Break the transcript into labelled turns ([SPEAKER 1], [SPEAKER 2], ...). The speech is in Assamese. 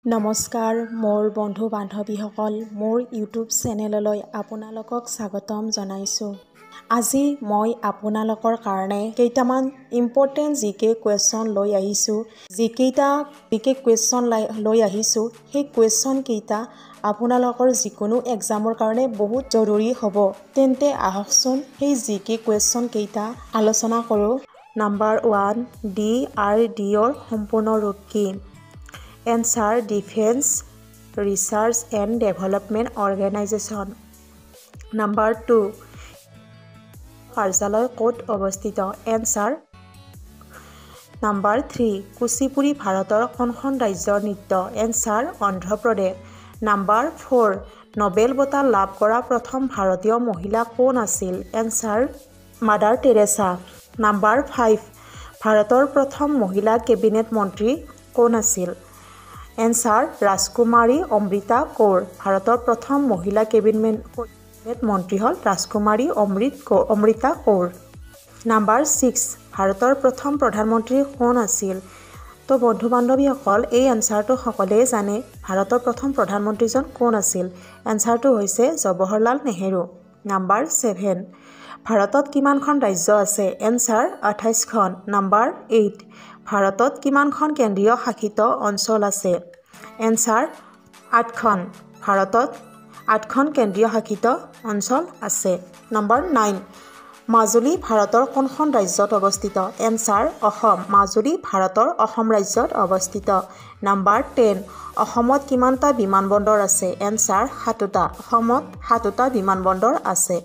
[SPEAKER 1] নমস্কাৰ মোৰ বন্ধু বান্ধৱীসকল মোৰ ইউটিউব চেনেললৈ আপোনালোকক স্বাগতম জনাইছোঁ। আজি মই আপোনালোকৰ কাৰণে কেইটামান ইম্পৰ্টেণ্ট জিকে কুৱেশ্যন লৈ আহিছোঁ। যিকেইটা জিকে কুৱেশ্যন লৈ আহিছোঁ সেই কুৱেশ্যন কেইটা আপোনালোকৰ যিকোনো এক্সামৰ কাৰণে বহুত জৰুৰী হ'ব। তেন্তে আহকচোন সেই জিকে কুৱেশ্যন কেইটা আলোচনা কৰোঁ। নাম্বাৰ 1 DRDOৰ সম্পূৰ্ণ ৰূপ কি? Answer defence research and development organisation. Number 2 কাৰ্যালয় ক'ত অৱস্থিত? এনসাৰ। নাম্বাৰ 3 কুচিপুড়ি ভাৰতৰ কোনখন ৰাজ্যৰ নৃত্য? এনসাৰ অন্ধ্ৰপ্ৰদেশ। নাম্বাৰ 4 নোবেল বঁটা লাভ কৰা প্ৰথম ভাৰতীয় মহিলা কোন আছিল? Answer mother Teresa. নাম্বাৰ 5 ভাৰতৰ প্ৰথম মহিলা কেবিনেট মন্ত্ৰী কোন আছিল? এনসাৰ ৰাজকুমাৰী অমৃতা কৌৰ। ভাৰতৰ প্ৰথম মহিলা কেবিনেট মন্ত্ৰী হ'ল ৰাজকুমাৰী অমৃতা কৌৰ। নাম্বাৰ 6 ভাৰতৰ প্ৰথম প্ৰধানমন্ত্ৰী কোন আছিল? তো বন্ধু বান্ধৱীসকল এই এনসাৰটো সকলোৱে জানে। ভাৰতৰ প্ৰথম প্ৰধানমন্ত্ৰীজন কোন আছিল? এনসাৰটো হৈছে জৱাহৰলাল নেহেৰু। নাম্বাৰ 7 ভাৰতত কিমানখন ৰাজ্য আছে? এনসাৰ 28খন। নাম্বাৰ 8 ভাৰতত কিমানখন কেন্দ্ৰীয় শাসিত অঞ্চল আছে? এনসাৰ 8খন। ভাৰতত 8খন কেন্দ্ৰীয় শাসিত অঞ্চল আছে। নাম্বাৰ 9 মাজুলী ভাৰতৰ কোনখন ৰাজ্যত অৱস্থিত? এনসাৰ অসম। মাজুলী ভাৰতৰ অসম ৰাজ্যত অৱস্থিত। নাম্বাৰ 10 অসমত কিমানটা বিমানবন্দৰ আছে? এনসাৰ 7টা। অসমত 7টা বিমানবন্দৰ আছে।